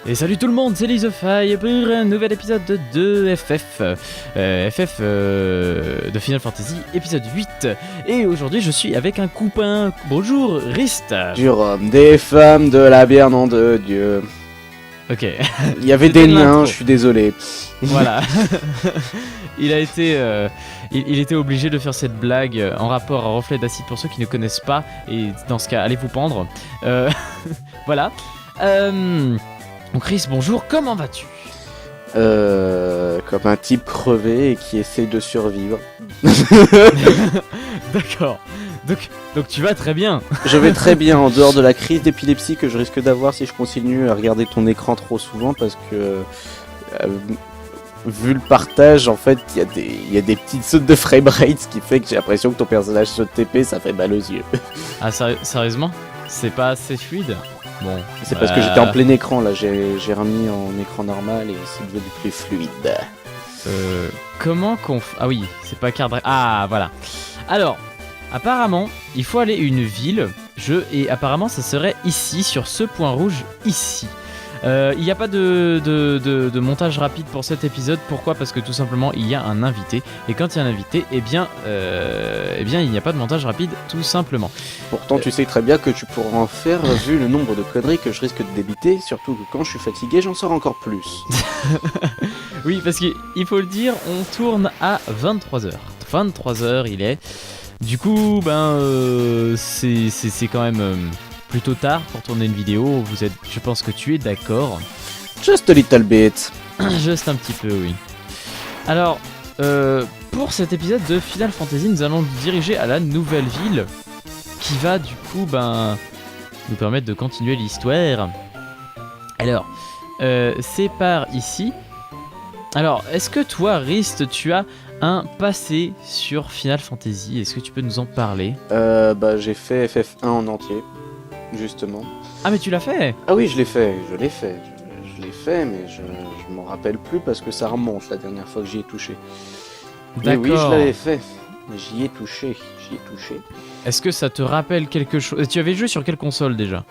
Et salut tout le monde, c'est LizofY pour un nouvel épisode de FF de Final Fantasy, épisode 8. Et aujourd'hui je suis avec un copain. Bonjour Rist. Du rhum, des femmes, de la bière, nom de Dieu. Ok. Il y avait des nains, je suis désolé. Voilà. Il était obligé de faire cette blague en rapport à Reflet d'Acide pour ceux qui ne connaissent pas. Et dans ce cas, allez vous pendre. Voilà. Donc Chris, bonjour, comment vas-tu ? Comme un type crevé et qui essaie de survivre. D'accord. Donc tu vas très bien. Je vais très bien en dehors de la crise d'épilepsie que je risque d'avoir si je continue à regarder ton écran trop souvent parce que vu le partage, en fait, il y a des petites sautes de framerate, ce qui fait que j'ai l'impression que ton personnage saute TP, ça fait mal aux yeux. Ah sérieusement ? C'est pas assez fluide ? Bon. C'est parce que j'étais en plein écran là, j'ai remis en écran normal et c'est devenu plus fluide. Comment qu'on... Ah oui, c'est pas carte... Ah, voilà. Alors, apparemment, il faut aller à une ville, et apparemment, ça serait ici, sur ce point rouge, ici. Il n'y a pas de montage rapide pour cet épisode. Pourquoi ? Parce que tout simplement, il y a un invité. Et quand il y a un invité, eh bien, il n'y a pas de montage rapide, tout simplement. Pourtant, tu sais très bien que tu pourras en faire vu le nombre de conneries que je risque de débiter. Surtout que quand je suis fatigué, j'en sors encore plus. Oui, parce qu'il faut le dire, on tourne à 23h. 23h, il est. Du coup, c'est quand même... plutôt tard pour tourner une vidéo, je pense que tu es d'accord. Just a little bit. Juste un petit peu, oui. Alors, pour cet épisode de Final Fantasy, nous allons nous diriger à la nouvelle ville qui va du coup nous permettre de continuer l'histoire. Alors, c'est par ici. Alors, est-ce que toi, Rist, tu as un passé sur Final Fantasy ? Est-ce que tu peux nous en parler ? J'ai fait FF1 en entier. Justement. Ah mais tu l'as fait ? Ah oui, je l'ai fait, je l'ai fait, mais je m'en rappelle plus parce que ça remonte la dernière fois que j'y ai touché. Mais oui, je l'avais fait, j'y ai touché. Est-ce que ça te rappelle quelque chose ? Tu avais joué sur quelle console déjà ?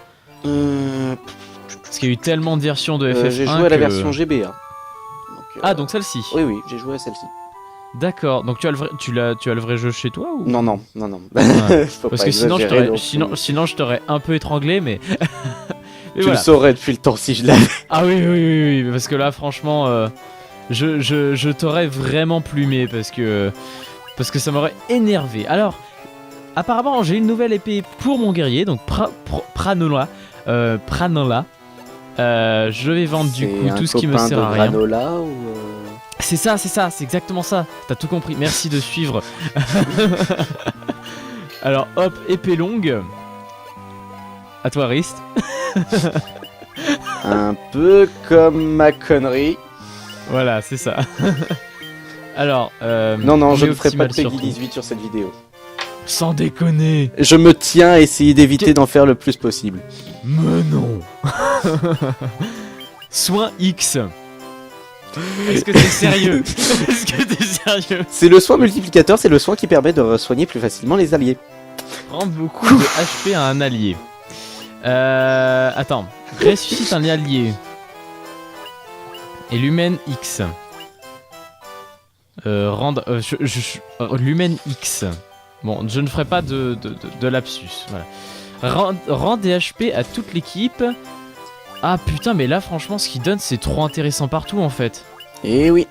Parce qu'il y a eu tellement de versions de FF1 j'ai joué à la version GBA. Donc celle-ci ? Oui, j'ai joué à celle-ci. D'accord, donc tu as le vrai jeu chez toi ou... Non. Ouais. Faut parce pas que sinon je exagérer t'aurais un peu étranglé, mais... Tu le saurais depuis le temps si je l'avais. Ah oui, parce que là franchement, je t'aurais vraiment plumé parce que ça m'aurait énervé. Alors, apparemment j'ai une nouvelle épée pour mon guerrier, donc Pranola. Je vais vendre du coup tout ce qui me sert à rien. Granola ou C'est ça, c'est exactement ça. T'as tout compris, merci de suivre. Alors hop, épée longue. À toi Rist. Un peu comme ma connerie. Voilà, c'est ça. Alors, non, je ne ferai pas de Peggy 18 sur cette vidéo. Sans déconner. Je me tiens à essayer d'éviter d'en faire le plus possible. Mais non. Soin X. Est-ce que t'es sérieux ? C'est le soin multiplicateur, c'est le soin qui permet de soigner plus facilement les alliés. Prends beaucoup de HP à un allié. Attends. Ressuscite un allié. Et Lumen X. Lumen X. Bon, je ne ferai pas de lapsus. Voilà. Rend des HP à toute l'équipe. Ah putain, mais là franchement ce qu'il donne c'est trop intéressant partout en fait. Eh oui.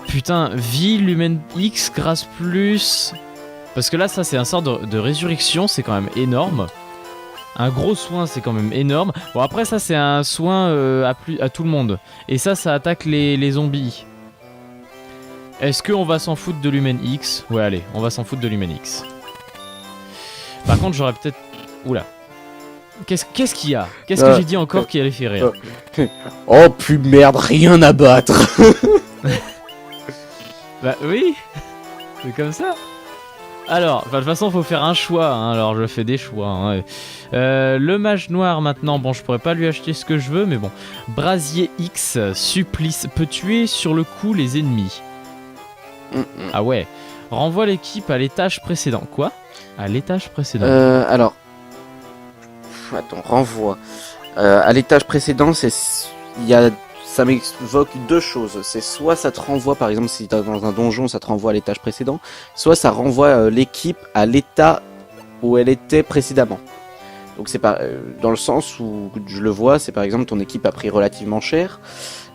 Putain, vie, Lumen X, grâce plus. Parce que là ça c'est un sort de résurrection, c'est quand même énorme. Un gros soin c'est quand même énorme. Bon après ça c'est un soin à tout le monde. Et ça attaque les zombies. Est-ce qu'on va s'en foutre de Lumen X ? Ouais allez, on va s'en foutre de Lumen X. Par contre j'aurais peut-être... Oula. Qu'est-ce qu'il y a ? Qu'est-ce que j'ai dit encore qui allait faire rire ? Oh plus merde, rien à battre. Bah oui. C'est comme ça. Alors, de toute façon faut faire un choix, hein. Alors je fais des choix, hein. Le mage noir maintenant, bon je pourrais pas lui acheter ce que je veux, mais bon. Brasier X, supplice, peut tuer sur le coup les ennemis. Ah ouais. Renvoie l'équipe à l'étage précédent. Quoi ? À l'étage précédent. Alors... Attends, renvoi. À l'étage précédent, il y a, ça m'évoque deux choses. C'est soit ça te renvoie, par exemple, si t'es dans un donjon, ça te renvoie à l'étage précédent, soit ça renvoie l'équipe à l'état où elle était précédemment. Donc c'est pas dans le sens où je le vois, c'est par exemple ton équipe a pris relativement cher.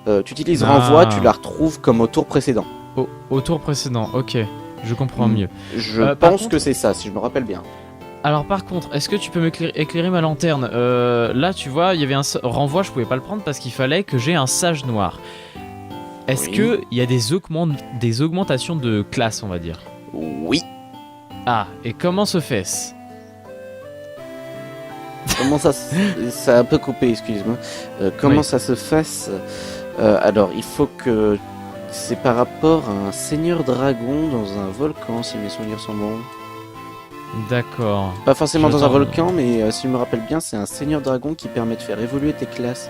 Tu utilises renvoi, tu la retrouves comme au tour précédent. Au tour précédent, ok, je comprends mieux. Je pense que c'est ça, si je me rappelle bien. Alors par contre, est-ce que tu peux m'éclairer ma lanterne? Là, tu vois, il y avait un renvoi, je pouvais pas le prendre parce qu'il fallait que j'ai un sage noir. Est-ce que il y a des augmentations de classe, on va dire? Oui. Ah, et comment se fait-ce? Comment ça a un peu coupé, excuse-moi. Comment ça se fait? Alors, il faut que c'est par rapport à un seigneur dragon dans un volcan, si mes souvenirs sont bons. D'accord. Pas forcément dans un volcan, mais si je me rappelle bien, c'est un seigneur dragon qui permet de faire évoluer tes classes.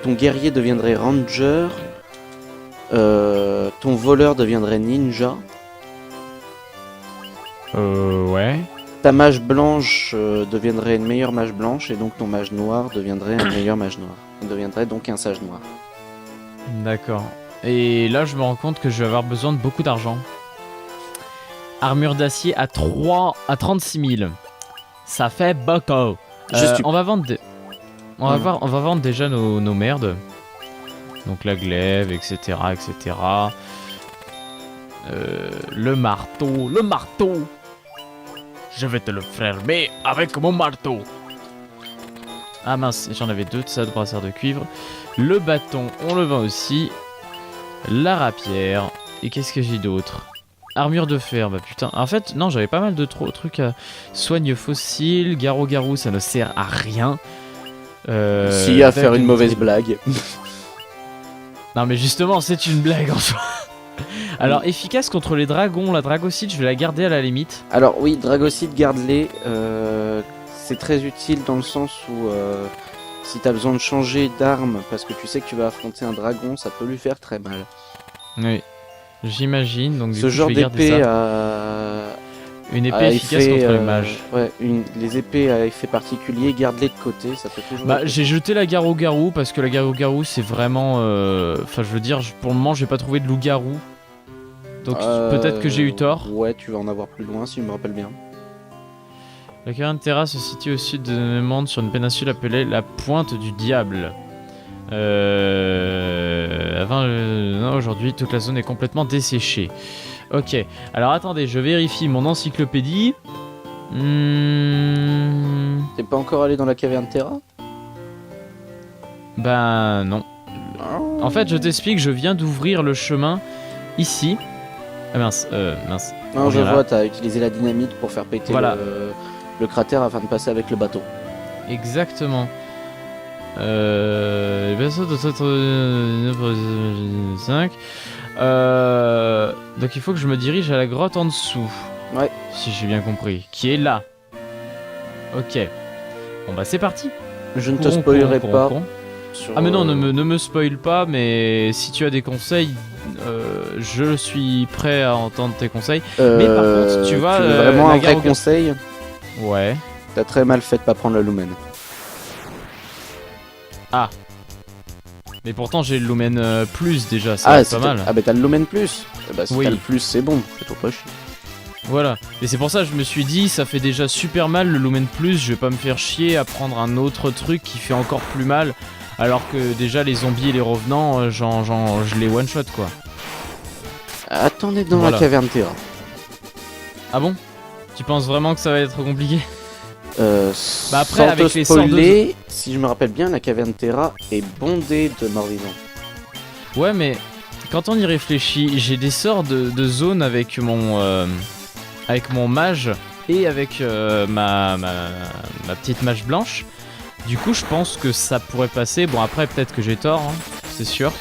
Ton guerrier deviendrait ranger, ton voleur deviendrait ninja. Ouais. Ta mage blanche deviendrait une meilleure mage blanche, et donc ton mage noir deviendrait un meilleur mage noir. Il deviendrait donc un sage noir. D'accord. Et là, je me rends compte que je vais avoir besoin de beaucoup d'argent. Armure d'acier à 36 000. Ça fait beaucoup. On va vendre on va vendre déjà nos merdes. Donc la glaive, etc. etc. Le marteau. Je vais te le fermer avec mon marteau. Ah mince, j'en avais deux de ça, de brassard de cuivre. Le bâton, on le vend aussi. La rapière. Et qu'est-ce que j'ai d'autre? Armure de fer, bah putain. En fait, non, j'avais pas mal de trucs à... Soigne fossile, garou-garou, ça ne sert à rien. Si, à faire une mauvaise blague. Non mais justement, c'est une blague en soi. Alors, efficace contre les dragons, la dragocide, je vais la garder à la limite. Alors oui, dragocide, garde-les. C'est très utile dans le sens où si t'as besoin de changer d'arme parce que tu sais que tu vas affronter un dragon, ça peut lui faire très mal. Oui, j'imagine. Donc ce genre d'épée une épée efficace contre les mages. Ouais, les épées à effet particulier, garde-les de côté, ça peut toujours... Bah, j'ai jeté la garou-garou parce que la garou-garou c'est vraiment... Enfin, je veux dire, pour le moment, j'ai pas trouvé de loup-garou. Donc peut-être que j'ai eu tort. Ouais, tu vas en avoir plus loin si je me rappelle bien. La caverne Terra se situe au sud de Nemande sur une péninsule appelée la Pointe du Diable. Non, aujourd'hui, toute la zone est complètement desséchée. Ok, alors attendez, je vérifie mon encyclopédie. T'es pas encore allé dans la caverne Terra? Ben non. En fait, je t'explique, je viens d'ouvrir le chemin ici. Ah mince. Non, je vois, t'as utilisé la dynamite pour faire péter le cratère afin de passer avec le bateau. Exactement. Donc il faut que je me dirige à la grotte en dessous. Ouais. Si j'ai bien compris. Qui est là. Ok. Bon bah c'est parti. Je ne te spoilerai pas. Ah mais non, ne me spoil pas, mais si tu as des conseils, je suis prêt à entendre tes conseils. Mais par contre, tu vois... vraiment un vrai conseil? Ouais. T'as très mal fait de pas prendre le lumen. Ah. Mais pourtant j'ai le lumen plus déjà, c'est pas mal. Ah bah t'as le lumen plus. Bah si t'as le plus c'est bon, fais-toi pas chier. Voilà, et c'est pour ça que je me suis dit, ça fait déjà super mal le lumen plus, je vais pas me faire chier à prendre un autre truc qui fait encore plus mal, alors que déjà les zombies et les revenants, je les one shot quoi. Attendez dans la caverne Terra. Ah bon? Tu penses vraiment que ça va être compliqué? Bah après sans avec les spoiler, si je me rappelle bien, la caverne Terra est bondée de morts vivants. Ouais mais quand on y réfléchit, j'ai des sorts de zone avec mon mage et avec ma petite mage blanche. Du coup je pense que ça pourrait passer. Bon après peut-être que j'ai tort, hein, c'est sûr.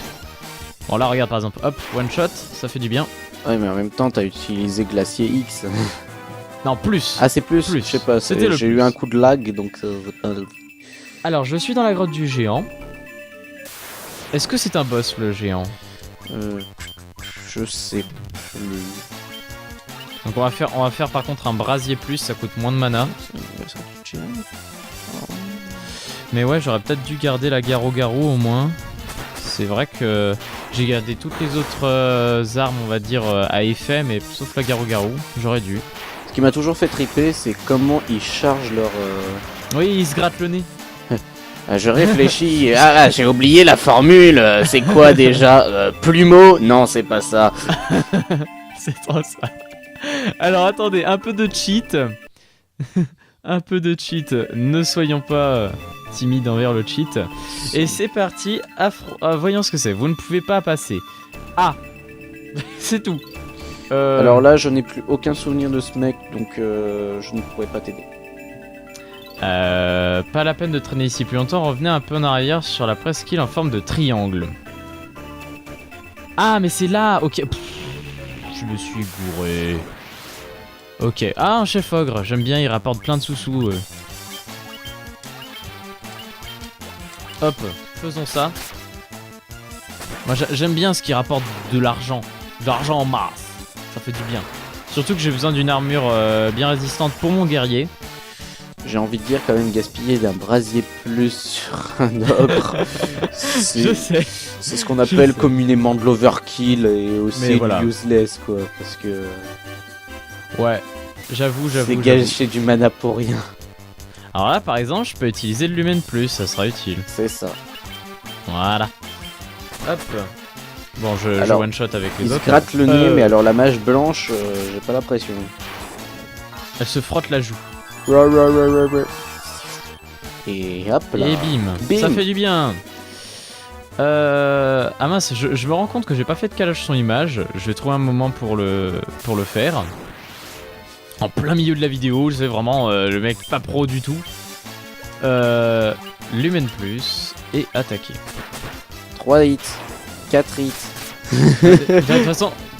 Bon là regarde par exemple, hop, one shot, ça fait du bien. Ouais mais en même temps t'as utilisé Glacier X. Non plus. Ah c'est plus. Je sais pas, j'ai eu un coup de lag donc... Alors je suis dans la grotte du géant. Est-ce que c'est un boss le géant? Je sais plus. Donc on va faire par contre un brasier plus, ça coûte moins de mana. Mais ouais, j'aurais peut-être dû garder la Garou-Garou au moins. C'est vrai que j'ai gardé toutes les autres armes, on va dire, à effet, mais sauf la Garou-Garou, j'aurais dû. Ce qui m'a toujours fait triper, c'est comment ils chargent leur... Oui, il se gratte le nez. Je réfléchis, ah j'ai oublié la formule, c'est quoi déjà Plumeau? Non, c'est pas ça. C'est trop ça. Alors attendez, un peu de cheat. Un peu de cheat. Ne soyons pas timides envers le cheat. Et c'est parti. Voyons ce que c'est. Vous ne pouvez pas passer. Ah. C'est tout. Alors là, je n'ai plus aucun souvenir de ce mec, donc je ne pourrais pas t'aider. Pas la peine de traîner ici plus longtemps. Revenez un peu en arrière sur la presqu'île en forme de triangle. Ah, mais c'est là. Ok. Pff, je me suis gouré. Ok. Ah, un chef ogre. J'aime bien. Il rapporte plein de sous-sous. Hop. Faisons ça. Moi, j'aime bien ce qui rapporte de l'argent. De l'argent en masse. Ça fait du bien. Surtout que j'ai besoin d'une armure bien résistante pour mon guerrier. J'ai envie de dire quand même gaspiller d'un brasier plus sur un ogre. Je sais. C'est ce qu'on appelle communément de l'overkill et aussi voilà. useless quoi. Parce que. Ouais. J'avoue. C'est gâcher du mana pour rien. Alors là, par exemple, je peux utiliser le Lumen Plus. Ça sera utile. C'est ça. Voilà. Hop. Bon, je one shot avec les il autres. se gratte le nez, mais alors la mage blanche, j'ai pas l'impression. Elle se frotte la joue. Et hop là. Et bim. Ça fait du bien. Ah mince, je me rends compte que j'ai pas fait de calage son image. Je vais trouver un moment pour le faire. En plein milieu de la vidéo, c'est vraiment le mec pas pro du tout. Lumen Plus et attaquer. 3 hits. 4 hits. De toute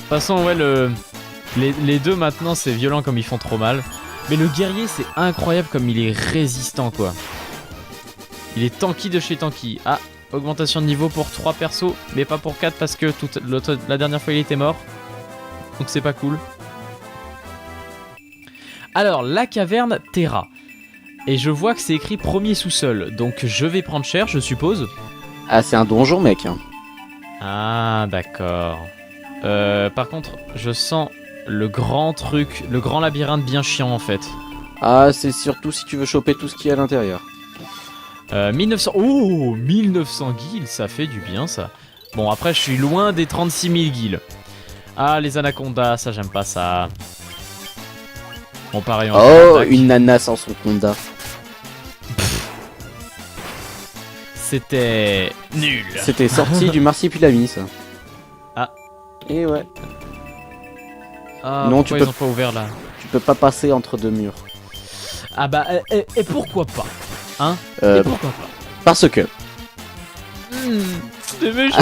façon, ouais, les deux maintenant c'est violent comme ils font trop mal. Mais le guerrier c'est incroyable comme il est résistant quoi. Il est tanky de chez tanky. Ah, augmentation de niveau pour 3 persos, mais pas pour 4 parce que la dernière fois il était mort. Donc c'est pas cool. Alors, la caverne Terra. Et je vois que c'est écrit premier sous-sol. Donc je vais prendre cher, je suppose. Ah, c'est un donjon, mec. Ah, d'accord. Par contre, je sens le grand truc, le grand labyrinthe bien chiant en fait. Ah, c'est surtout si tu veux choper tout ce qu'il y a à l'intérieur. 1900... Oh, 1900 guilds, ça fait du bien ça. Bon, après, je suis loin des 36 000 guilds. Ah, les anacondas, ça, j'aime pas ça. Bon, pareil, oh, une nana sans son conda. C'était nul. C'était sorti du marsipulami, ça. Ah. Et ouais. Ah, non, pourquoi ils ont pas ouvert là? Tu peux pas passer entre deux murs. Ah bah, et pourquoi pas? Hein? Et pourquoi pas? Parce que... c'est méchant.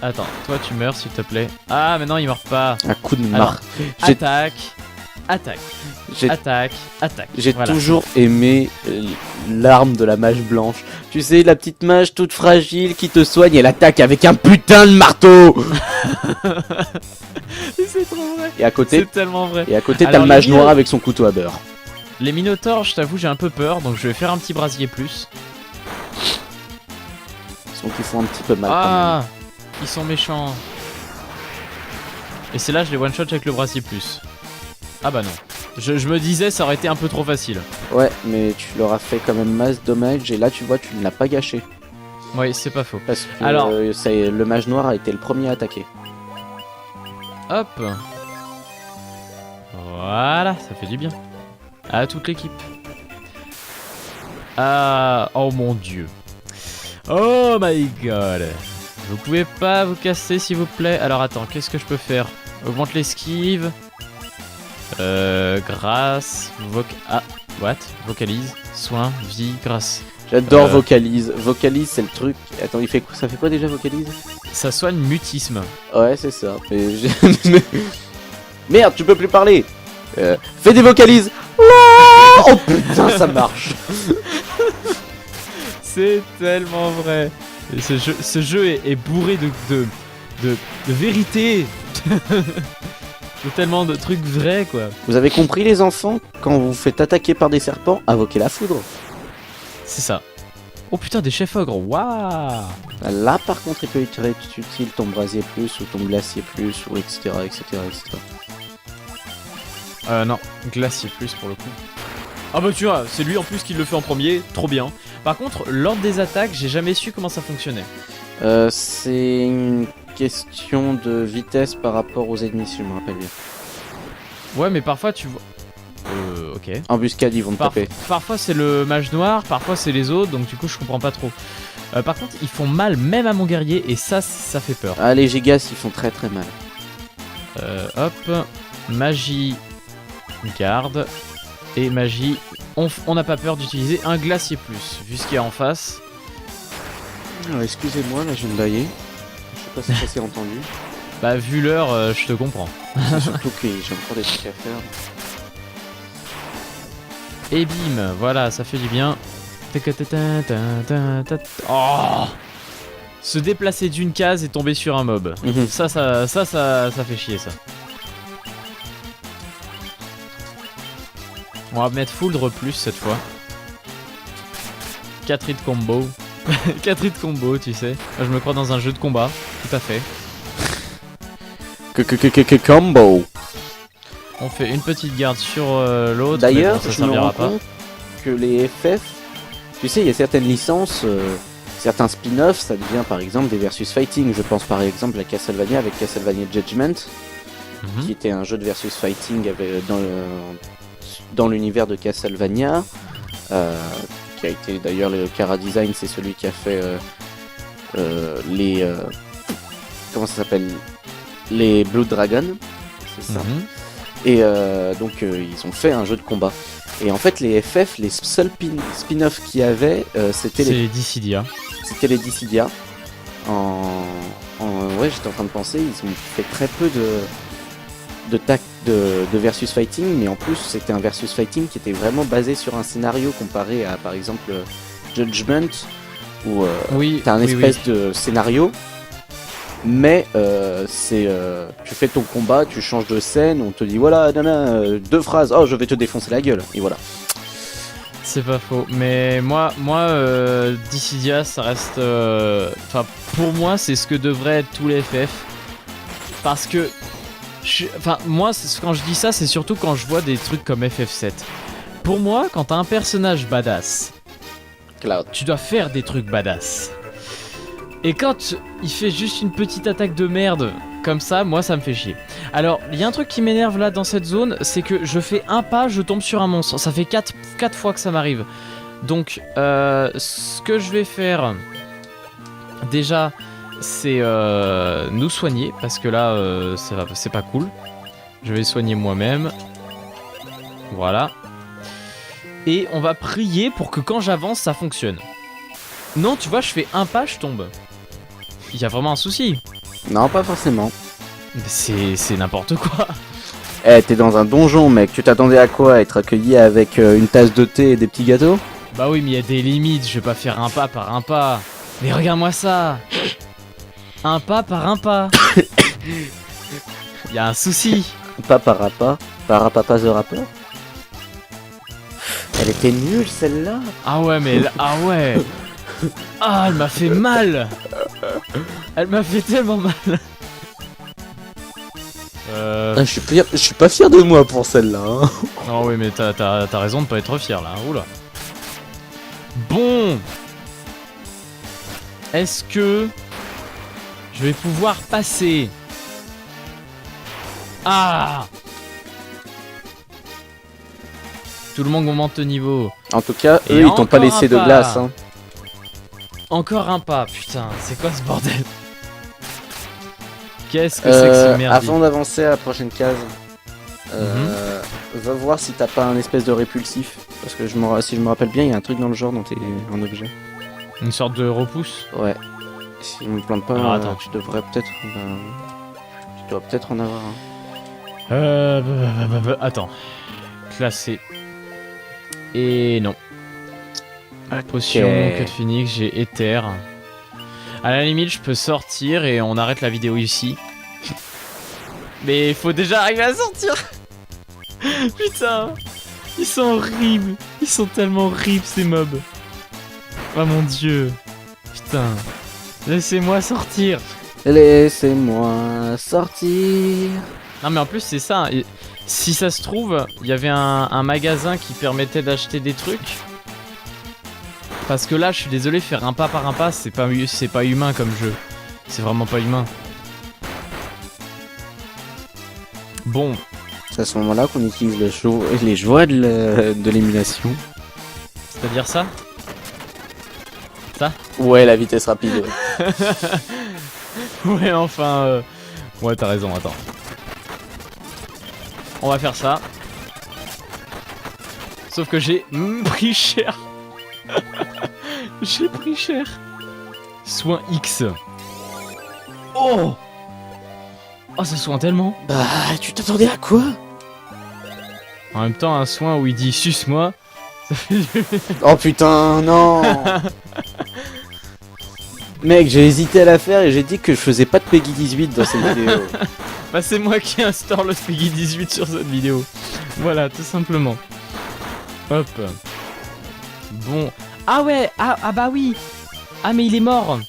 Attends, toi tu meurs s'il te plaît. Ah mais non il meurt pas. Un coup de marre. Attaque. Attaque. Attaque. Attaque. J'ai toujours aimé l'arme de la mage blanche. Tu sais, la petite mage toute fragile qui te soigne, elle attaque avec un putain de marteau. C'est trop vrai. Et à côté, c'est tellement vrai. Et à côté t'as le mage noir avec son couteau à beurre. Les minotaures, je t'avoue, j'ai un peu peur, donc je vais faire un petit brasier plus. Ils font un petit peu mal. Ah, ils sont méchants. Et c'est là je les one shot avec le brasier plus. Ah bah non. Je me disais ça aurait été un peu trop facile. Ouais, mais tu leur as fait quand même masse dommage et là tu vois tu ne l'as pas gâché. Oui, c'est pas faux. Parce que le mage noir a été le premier à attaquer. Hop. Voilà, ça fait du bien. À toute l'équipe. Ah, oh mon dieu. Oh my god. Vous pouvez pas vous casser s'il vous plaît. Alors attends, qu'est-ce que je peux faire? Augmente l'esquive. Grâce. What? Vocalise. Soin. Vie. Grâce. J'adore vocalise. Vocalise c'est le truc. Attends, ça fait quoi déjà vocalise? Ça soigne mutisme. Ouais, c'est ça. Mais... Merde, tu peux plus parler. Fais des vocalises. Oh putain, ça marche. C'est tellement vrai. Et ce jeu est bourré de vérité. De tellement de trucs vrais quoi. Vous avez compris les enfants? Quand vous vous faites attaquer par des serpents, invoquez la foudre. C'est ça. Oh putain, des chefs ogres, waouh. Là, par contre, il peut être utile ton brasier plus ou ton glacier plus ou etc. etc. etc. Non, glacier plus pour le coup. Ah bah tu vois, c'est lui en plus qui le fait en premier, trop bien. Par contre, l'ordre des attaques, j'ai jamais su comment ça fonctionnait. C'est une question de vitesse par rapport aux ennemis, si je me rappelle bien. Ouais, mais parfois tu vois... ok. Embuscade, ils vont te taper. Parfois c'est le mage noir, parfois c'est les autres, donc du coup je comprends pas trop. Par contre, ils font mal même à mon guerrier, et ça fait peur. Ah, les gigas, ils font très très mal. Hop, magie, garde, et magie, on n'a pas peur d'utiliser un glacier plus, vu ce qu'il y a en face. Excusez-moi, là je viens de bailler. Je sais pas si ça s'est entendu. Bah vu l'heure, je te comprends. C'est surtout que j'ai encore des trucs à faire. Et bim, voilà, ça fait du bien. Oh, se déplacer d'une case et tomber sur un mob. Ça fait chier ça. On va mettre full plus cette fois. 4 hits combo. 4 hits combo, tu sais. Je me crois dans un jeu de combat, tout à fait. Combo. On fait une petite garde sur l'autre. D'ailleurs, bon, ça je me servira rends compte que les FF, tu sais, il y a certaines licences, certains spin-offs, ça devient par exemple des versus fighting. Je pense par exemple à Castlevania avec Castlevania Judgment, qui était un jeu de versus fighting dans l'univers de Castlevania, qui a été d'ailleurs le Cara Design, c'est celui qui a fait les comment ça s'appelle, les Blood Dragon, c'est ça. Et donc ils ont fait un jeu de combat. Et en fait les FF, les seuls spin-off qu'il y avait, c'était les Dissidia. C'était les Dissidia. Ouais, j'étais en train de penser, ils ont fait très peu de versus fighting, mais en plus c'était un versus fighting qui était vraiment basé sur un scénario comparé à par exemple Judgment, où t'as un espèce de scénario, mais tu fais ton combat, tu changes de scène, on te dit voilà, deux phrases, oh je vais te défoncer la gueule, et voilà. C'est pas faux, mais moi Dissidia ça reste... Enfin pour moi c'est ce que devraient être tous les FF, parce que... moi quand je dis ça c'est surtout quand je vois des trucs comme FF7. Pour moi quand t'as un personnage badass, Cloud, tu dois faire des trucs badass. Et quand il fait juste une petite attaque de merde comme ça, moi ça me fait chier. Alors, il y a un truc qui m'énerve là dans cette zone, c'est que je fais un pas, je tombe sur un monstre. Ça fait 4 fois que ça m'arrive. Donc, ce que je vais faire, déjà, c'est nous soigner, parce que là, c'est pas cool. Je vais soigner moi-même. Voilà. Et on va prier pour que quand j'avance, ça fonctionne. Non, tu vois, je fais un pas, je tombe. Il y a vraiment un souci. non pas forcément. C'est n'importe quoi. Eh, t'es dans un donjon mec, tu t'attendais à quoi? Être accueilli avec une tasse de thé et des petits gâteaux? Bah oui, mais il y a des limites, je vais pas faire un pas par un pas. Mais regarde-moi ça. Un pas par un pas. Il y a un souci. Pas parapapa the rappeur. Elle était nulle celle-là. Ah ouais, mais ah ouais. Ah, elle m'a fait mal. Elle m'a fait tellement mal. Je suis pas fier de moi pour celle-là. Hein. Non oui, mais t'as raison de pas être fier là. Oula. Bon. Est-ce que je vais pouvoir passer? Ah. Tout le monde augmente de niveau. En tout cas, Et eux ils t'ont pas encore laissé un de pas. glace. Hein. Encore un pas, putain, c'est quoi ce bordel? Qu'est-ce que c'est que ce merdier? Avant d'avancer à la prochaine case, va voir si t'as pas un espèce de répulsif. Parce que si je me rappelle bien, il y a un truc dans le genre dans tes un objet. Une sorte de repousse? Ouais. Si je me plante pas, Alors, attends. tu devrais peut-être. Tu dois peut-être en avoir un. Attends. Classé. Et non. Potion, queue de phoenix, j'ai éther. À la limite, je peux sortir et on arrête la vidéo ici. Mais il faut déjà arriver à sortir. Putain, ils sont horribles. Ils sont tellement horribles ces mobs. Oh mon dieu. Putain. Laissez-moi sortir. Laissez-moi sortir. Non mais en plus c'est ça. Et si ça se trouve, il y avait un magasin qui permettait d'acheter des trucs. Parce que là, je suis désolé, faire un pas par un pas, c'est pas humain comme jeu. C'est vraiment pas humain. Bon. C'est à ce moment-là qu'on utilise les joies de l'émulation. C'est-à-dire ça? Ça? Ouais, la vitesse rapide. Ouais, enfin... Ouais, t'as raison, attends. On va faire ça. Sauf que j'ai pris cher. J'ai pris cher. Soin X. Oh! Oh, ça soigne tellement. Bah, tu t'attendais à quoi? En même temps, un soin où il dit suce-moi, ça fait du... Oh putain, non. Mec, j'ai hésité à la faire et j'ai dit que je faisais pas de Peggy 18 dans cette vidéo. Bah, c'est moi qui instaure le Peggy 18 sur cette vidéo. Voilà, tout simplement. Hop. Bon. Ah ouais, ah bah oui. Ah mais il est mort.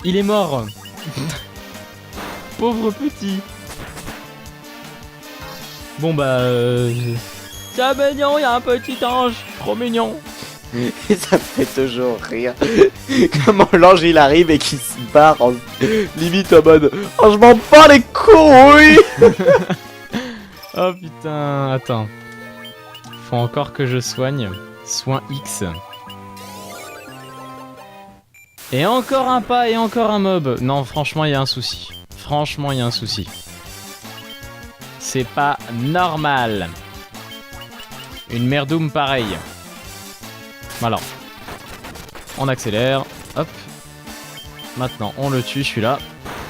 Il est mort. Pauvre petit. Bon bah... Tiens mignon, il y a un petit ange. Trop mignon. Et ça me fait toujours rire. Comment l'ange il arrive et qu'il se barre en limite en mode oh je m'en bats les couilles. Oh putain, attends. Faut encore que je soigne. Soin X. Et encore un pas et encore un mob. Non, franchement, il y a un souci. Franchement, il y a un souci. C'est pas normal. Une merdoum pareille. Voilà. On accélère. Hop. Maintenant, on le tue, celui-là.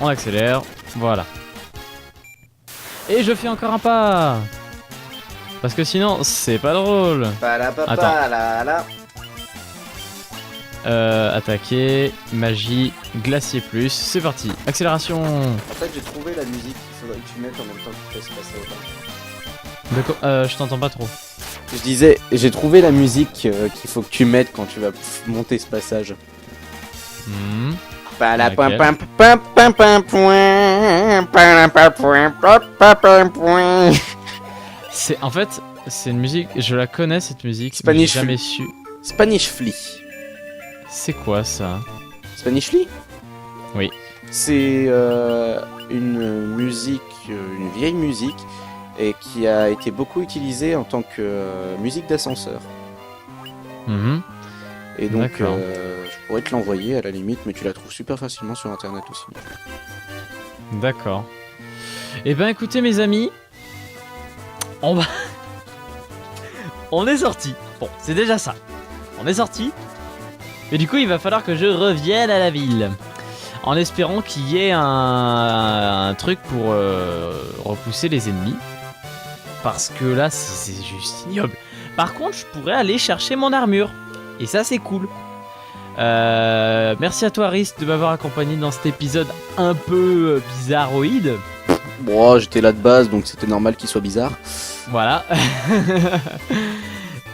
On accélère. Voilà. Et je fais encore un pas. Parce que sinon, c'est pas drôle. Attends. Attaquer, magie, glacier plus, c'est parti, accélération. En fait j'ai trouvé la musique qu'il faudrait que tu mettes en même temps que tu fasses passer au bas. D'accord, je t'entends pas trop. Je disais, j'ai trouvé la musique qu'il faut que tu mettes quand tu vas monter ce passage. C'est en fait, c'est une musique, je la connais cette musique, mais Spanish j'ai jamais su. Spanish Flea. C'est quoi ça? Spanish Flea? Oui. C'est une musique, une vieille musique, et qui a été beaucoup utilisée en tant que musique d'ascenseur. Et donc, je pourrais te l'envoyer à la limite, mais tu la trouves super facilement sur internet aussi. D'accord. Et ben écoutez mes amis, on va... on est sorti. Bon, c'est déjà ça. On est sorti. Et du coup, il va falloir que je revienne à la ville. En espérant qu'il y ait un truc pour repousser les ennemis. Parce que là, c'est juste ignoble. Par contre, je pourrais aller chercher mon armure. Et ça, c'est cool. Merci à toi, Rhys, de m'avoir accompagné dans cet épisode un peu bizarroïde. Bon, j'étais là de base, donc c'était normal qu'il soit bizarre. Voilà.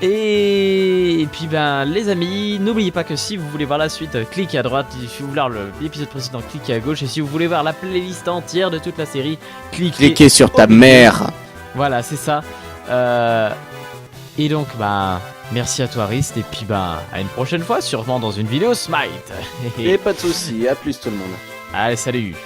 Et puis ben les amis, n'oubliez pas que si vous voulez voir la suite, cliquez à droite. Si vous voulez voir l'épisode précédent, cliquez à gauche. Et si vous voulez voir la playlist entière de toute la série, cliquez sur ta mère. Voilà, c'est ça. Et donc bah merci à toi Rhys. Et puis bah à une prochaine fois, sûrement dans une vidéo Smite. Et pas de soucis, à plus tout le monde. Allez, salut.